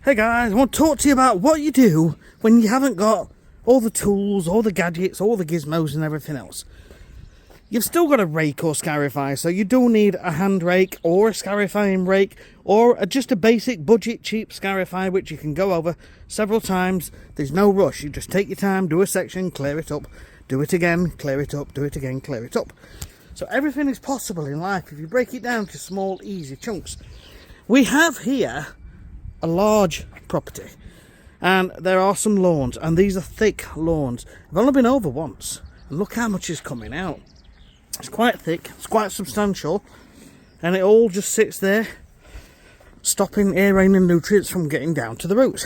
Hey guys, I want to talk to you about what you do when you haven't got all the tools, all the gadgets, all the gizmos and everything else. You've still got a rake or scarify, so you do need a hand rake or a scarifying rake or just a basic budget cheap scarify which you can go over several times. There's no rush, you just take your time, do a section, clear it up, do it again, clear it up, do it again, clear it up. So everything is possible in life if you break it down to small, easy chunks. We have here a large property and there are some lawns, and these are thick lawns. I've only been over once and look how much is coming out. It's quite thick, it's quite substantial, and it all just sits there stopping air, rain and nutrients from getting down to the roots.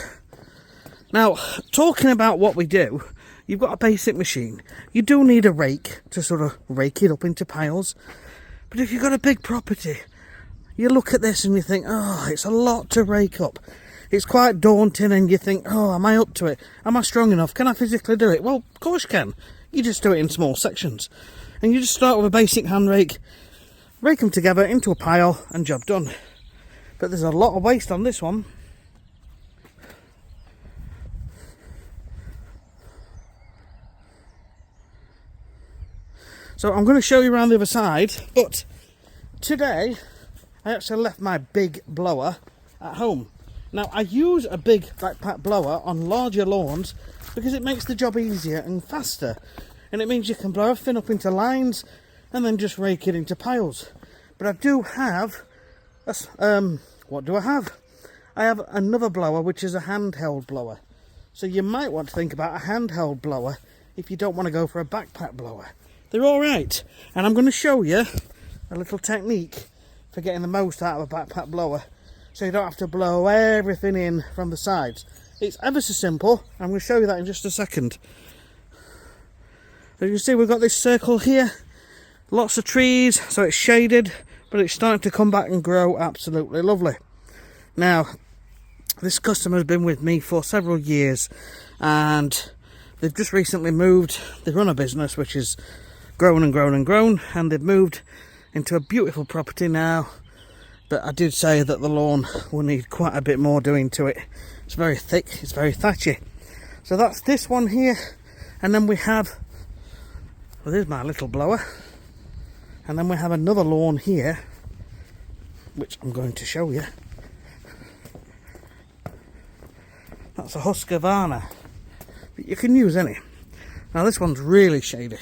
Now, talking about what we do, you've got a basic machine. You do need a rake to sort of rake it up into piles, but if you've got a big property, you look at this and you think, oh, it's a lot to rake up. It's quite daunting, and you think, oh, am I up to it? Am I strong enough? Can I physically do it? Well, of course you can. You just do it in small sections. And you just start with a basic hand rake, rake them together into a pile, and job done. But there's a lot of waste on this one. So I'm going to show you around the other side, but today I actually left my big blower at home. Now I use a big backpack blower on larger lawns because it makes the job easier and faster, and it means you can blow everything up into lines and then just rake it into piles. But I do have what do I have? I have another blower which is a handheld blower. So you might want to think about a handheld blower if you don't want to go for a backpack blower. They're alright, and I'm going to show you a little technique for getting the most out of a backpack blower, so you don't have to blow everything in from the sides. It's ever so simple. I'm going to show you that in just a second. As you can see, we've got this circle here, lots of trees, so it's shaded, but it's starting to come back and grow absolutely lovely. Now, this customer has been with me for several years, and they've just recently moved. They run a business which is grown and grown and grown, and they've moved into a beautiful property now. But I did say that the lawn will need quite a bit more doing to it. It's very thick, it's very thatchy. So that's this one here, and then we have, well, there's my little blower, and then we have another lawn here which I'm going to show you. That's a Husqvarna, but you can use any. Now this one's really shady.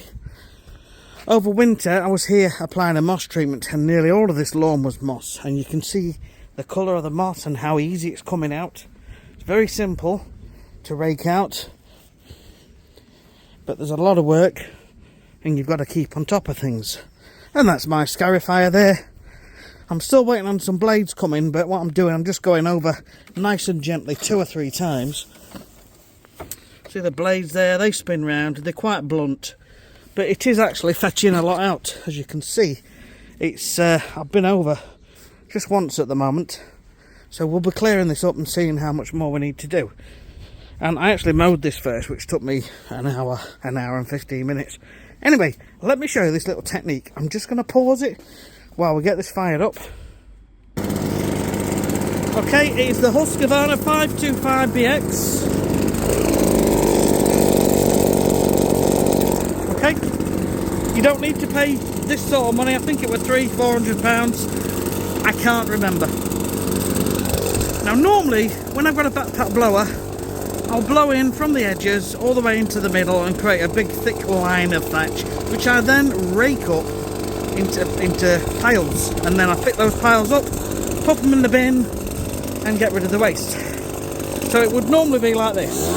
Over winter I was here applying a moss treatment, and nearly all of this lawn was moss, and you can see the colour of the moss and how easy it's coming out. It's very simple to rake out, but there's a lot of work and you've got to keep on top of things. And that's my scarifier there. I'm still waiting on some blades coming, but what I'm doing, I'm just going over nice and gently 2 or 3 times. See the blades there, they spin round, they're quite blunt, but it is actually fetching a lot out. As you can see, it's I've been over just once at the moment, so we'll be clearing this up and seeing how much more we need to do. And I actually mowed this first, which took me an hour and 15 minutes. Anyway, let me show you this little technique. I'm just going to pause it while we get this fired up. Okay, it's the Husqvarna 525BX. Okay, you don't need to pay this sort of money. I think it was £300-400. I can't remember. Now normally when I've got a backpack blower, I'll blow in from the edges all the way into the middle and create a big thick line of thatch, which I then rake up into piles, and then I pick those piles up, put them in the bin and get rid of the waste. So it would normally be like this.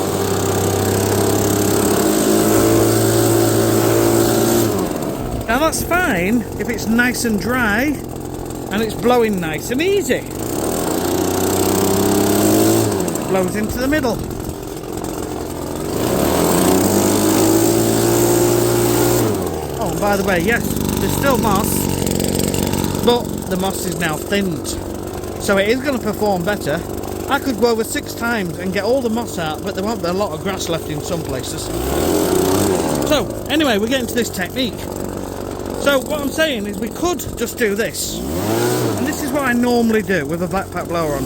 Now that's fine if it's nice and dry and it's blowing nice and easy. Blows into the middle. Oh, and by the way, yes, there's still moss, but the moss is now thinned, so it is going to perform better. I could go over 6 times and get all the moss out, but there won't be a lot of grass left in some places. So anyway, we're getting to this technique. So what I'm saying is we could just do this, and this is what I normally do with a backpack blower on.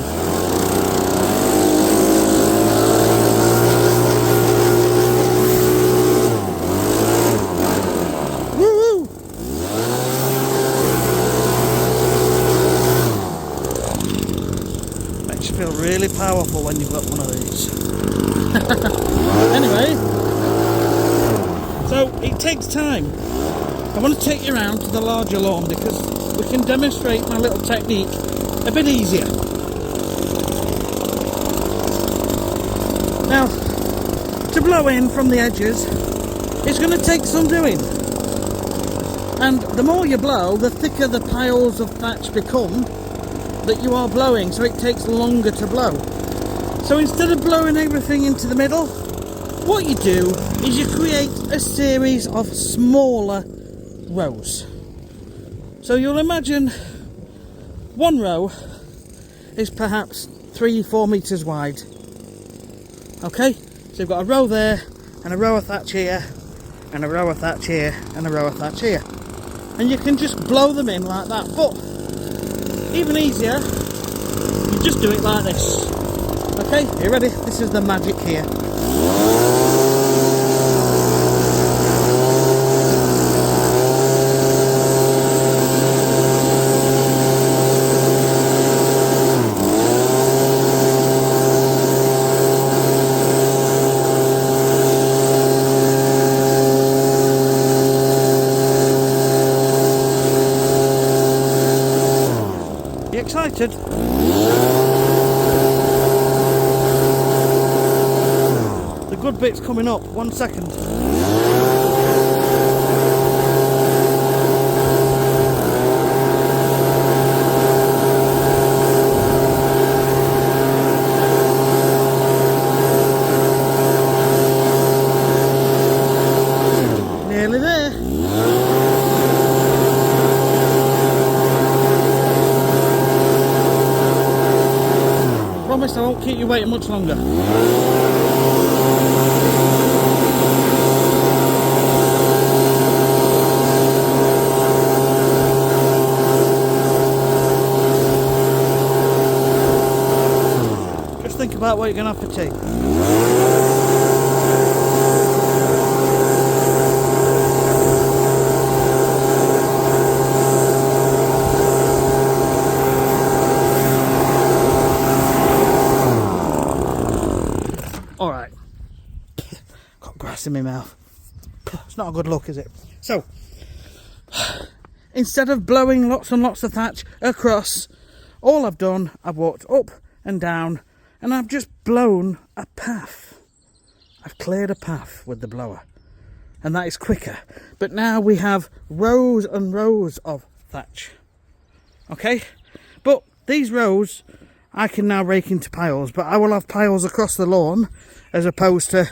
really powerful when you've got one of these. Anyway, so it takes time. I want to take you around to the larger lawn because we can demonstrate my little technique a bit easier. Now, to blow in from the edges, it's going to take some doing. And the more you blow, the thicker the piles of thatch become that you are blowing, so it takes longer to blow. So instead of blowing everything into the middle, what you do is you create a series of smaller rows. So you'll imagine one row is perhaps 3-4 meters wide. Okay, so you've got a row there, and a row of thatch here, and a row of thatch here, and a row of thatch here, and you can just blow them in like that. But even easier, you just do it like this. Okay, are you ready? This is the magic here. Excited? The good bit's coming up. 1 second. Nearly there. Promise I won't keep you waiting much longer. Just think about what you're going to have for tea. Alright, got grass in my mouth. It's not a good look, is it? So, instead of blowing lots and lots of thatch across, all I've done, I've walked up and down and I've just blown a path. I've cleared a path with the blower, and that is quicker. But now we have rows and rows of thatch. Okay, but these rows I can now rake into piles, but I will have piles across the lawn as opposed to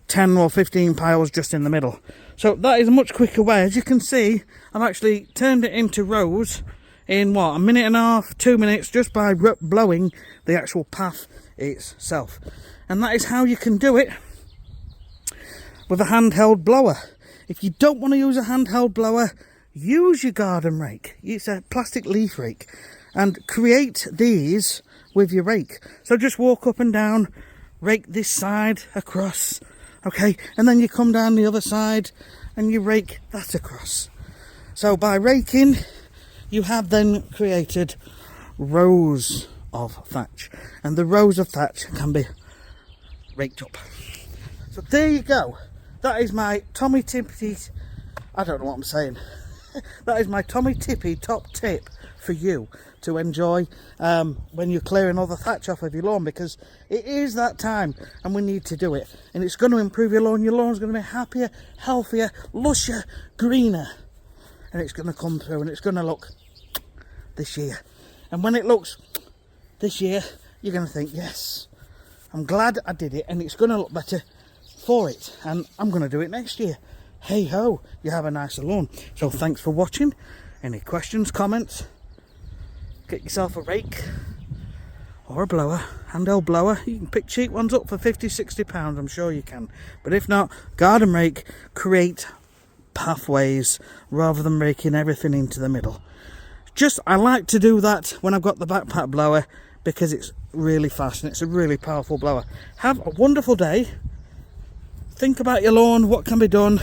10 or 15 piles just in the middle. So that is a much quicker way. As you can see, I've actually turned it into rows in what, 1.5 minutes, 2 minutes, just by blowing the actual path itself. And that is how you can do it with a handheld blower. If you don't want to use a handheld blower, use your garden rake. It's a plastic leaf rake, and create these with your rake. So just walk up and down, rake this side across, okay, and then you come down the other side and you rake that across. So by raking, you have then created rows of thatch, and the rows of thatch can be raked up. So there you go. That is my Tommy Tippy, I don't know what I'm saying. That is my Tommy Tippy top tip for you to enjoy when you're clearing all the thatch off of your lawn, because it is that time and we need to do it, and it's going to improve your lawn. Your lawn's going to be happier, healthier, lusher, greener, and it's going to come through and it's going to look this year. And when it looks this year, you're going to think, yes, I'm glad I did it, and it's going to look better for it, and I'm going to do it next year. Hey ho, you have a nicer lawn. So thanks for watching. Any questions, comments? Get yourself a rake or a blower, handheld blower. You can pick cheap ones up for 50-60 pounds, I'm sure you can. But if not, garden rake, create pathways rather than raking everything into the middle. I like to do that when I've got the backpack blower, because it's really fast and it's a really powerful blower. Have a wonderful day. Think about your lawn, what can be done.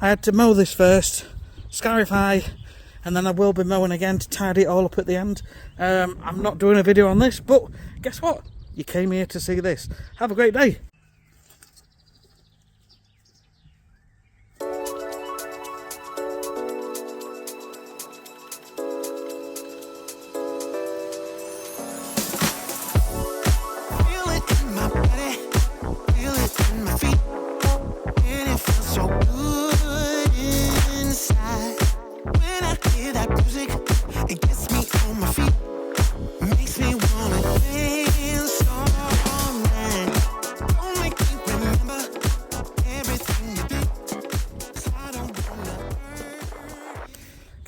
I had to mow this first, scarify, and then I will be mowing again to tidy it all up at the end. I'm not doing a video on this, but guess what? you came here to see this. Have a great day.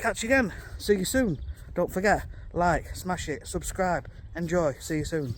Catch you again. See you soon. Don't forget, like, smash it, subscribe, enjoy. See you soon.